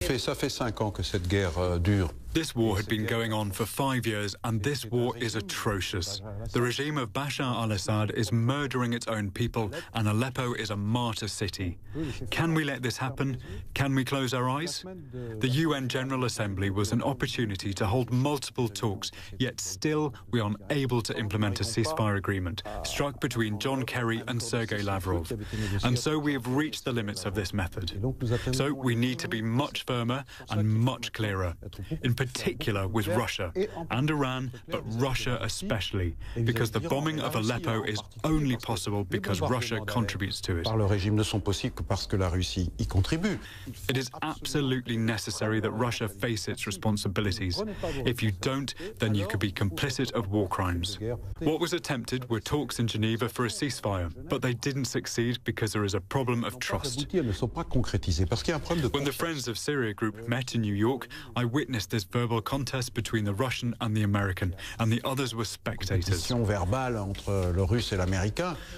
Ça fait 5 ans que cette guerre dure. This war had been going on for 5 years, and this war is atrocious. The regime of Bashar al-Assad is murdering its own people, and Aleppo is a martyr city. Can we let this happen? Can we close our eyes? The UN General Assembly was an opportunity to hold multiple talks, yet still we are unable to implement a ceasefire agreement struck between John Kerry and Sergei Lavrov. And so we have reached the limits of this method. So we need to be much firmer and much clearer, in particular with Russia and Iran, but Russia especially, because the bombing of Aleppo is only possible because Russia contributes to it. It is absolutely necessary that Russia face its responsibilities. If you don't, then you could be complicit of war crimes. What was attempted were talks in Geneva for a ceasefire, but they didn't succeed because there is a problem of trust. When the Friends of Syria group met in New York, I witnessed this verbal contest between the Russian and the American, and the others were spectators.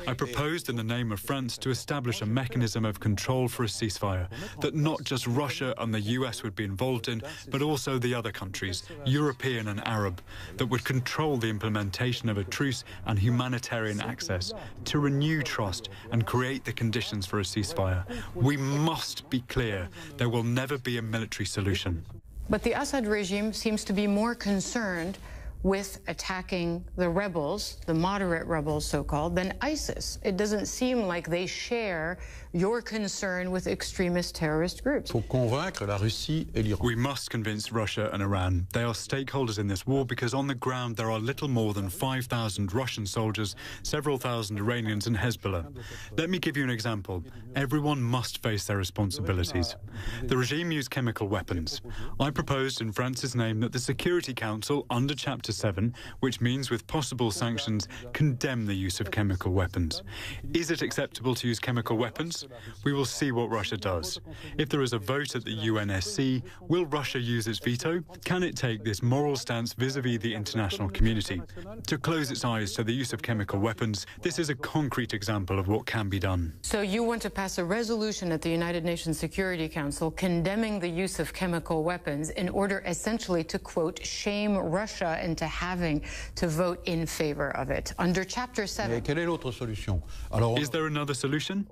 I proposed in the name of France to establish a mechanism of control for a ceasefire, that not just Russia and the US would be involved in, but also the other countries, European and Arab, that would control the implementation of a truce and humanitarian access, to renew trust and create the conditions for a ceasefire. We must be clear, there will never be a military solution. But the Assad regime seems to be more concerned with attacking the rebels, the moderate rebels so-called, than ISIS. It doesn't seem like they share your concern with extremist terrorist groups. We must convince Russia and Iran. They are stakeholders in this war because on the ground there are little more than 5,000 Russian soldiers, several thousand Iranians and Hezbollah. Let me give you an example. Everyone must face their responsibilities. The regime used chemical weapons. I proposed in France's name that the Security Council, under Chapter 7, which means with possible sanctions, condemn the use of chemical weapons. Is it acceptable to use chemical weapons? We will see what Russia does. If there is a vote at the UNSC, will Russia use its veto? Can it take this moral stance vis-à-vis the international community? To close its eyes to the use of chemical weapons, this is a concrete example of what can be done. So you want to pass a resolution at the United Nations Security Council condemning the use of chemical weapons in order essentially to, quote, shame Russia into having to vote in favor of it under Chapter 7. Is there another solution?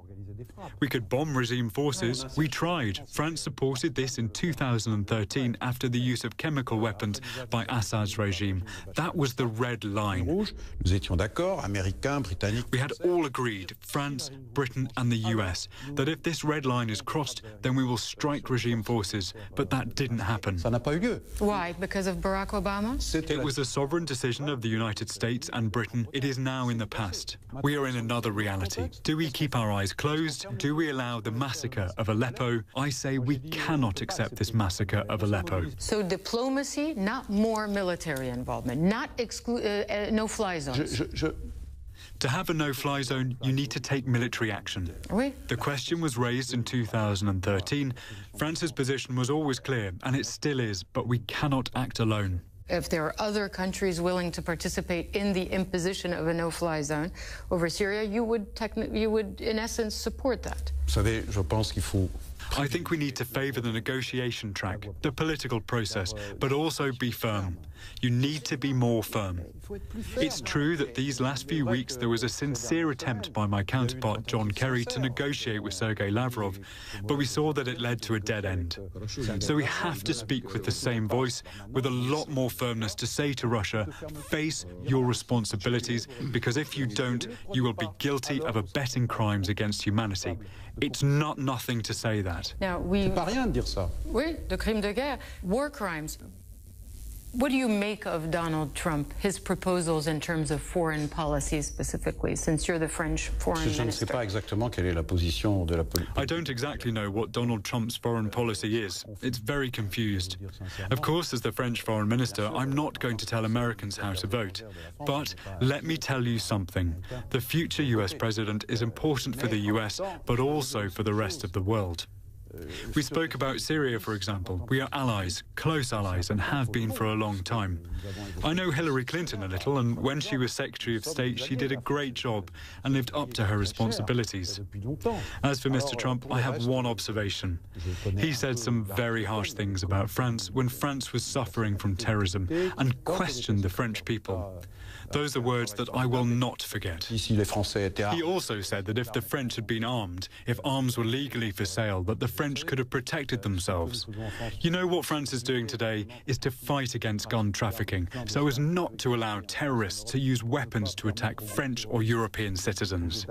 We could bomb regime forces. We tried. France supported this in 2013 after the use of chemical weapons by Assad's regime. That was the red line. We had all agreed, France, Britain and the US, that if this red line is crossed, then we will strike regime forces. But that didn't happen. Why? Because of Barack Obama? It was a sovereign decision of the United States and Britain. It is now in the past. We are in another reality. Do we keep our eyes closed? Do we allow the massacre of Aleppo? I say we cannot accept this massacre of Aleppo. So diplomacy, not more military involvement, not no-fly zones. To have a no-fly zone, you need to take military action. Oui. The question was raised in 2013. France's position was always clear, and it still is, but we cannot act alone. If there are other countries willing to participate in the imposition of a no-fly zone over Syria, you would in essence support that. I think we need to favour the negotiation track, the political process, but also be firm. You need to be more firm. It's true that these last few weeks there was a sincere attempt by my counterpart John Kerry to negotiate with Sergei Lavrov, but we saw that it led to a dead end. So we have to speak with the same voice, with a lot more firmness to say to Russia, face your responsibilities, because if you don't, you will be guilty of abetting crimes against humanity. It's not nothing to say that. Now, C'est pas rien de dire ça. Oui, de crimes de guerre, war crimes. What do you make of Donald Trump, his proposals in terms of foreign policy specifically, since you're the French foreign minister? Je ne sais pas exactement quelle est la position de la politique. I don't exactly know what Donald Trump's foreign policy is. It's very confused. Of course, as the French foreign minister, I'm not going to tell Americans how to vote. But let me tell you something. The future US president is important for the US, but also for the rest of the world. We spoke about Syria, for example. We are allies, close allies, and have been for a long time. I know Hillary Clinton a little, and when she was Secretary of State, she did a great job and lived up to her responsibilities. As for Mr. Trump, I have one observation. He said some very harsh things about France when France was suffering from terrorism and questioned the French people. Those are words that I will not forget. He also said that if the French had been armed, if arms were legally for sale, that the French could have protected themselves. You know what France is doing today is to fight against gun trafficking, so as not to allow terrorists to use weapons to attack French or European citizens.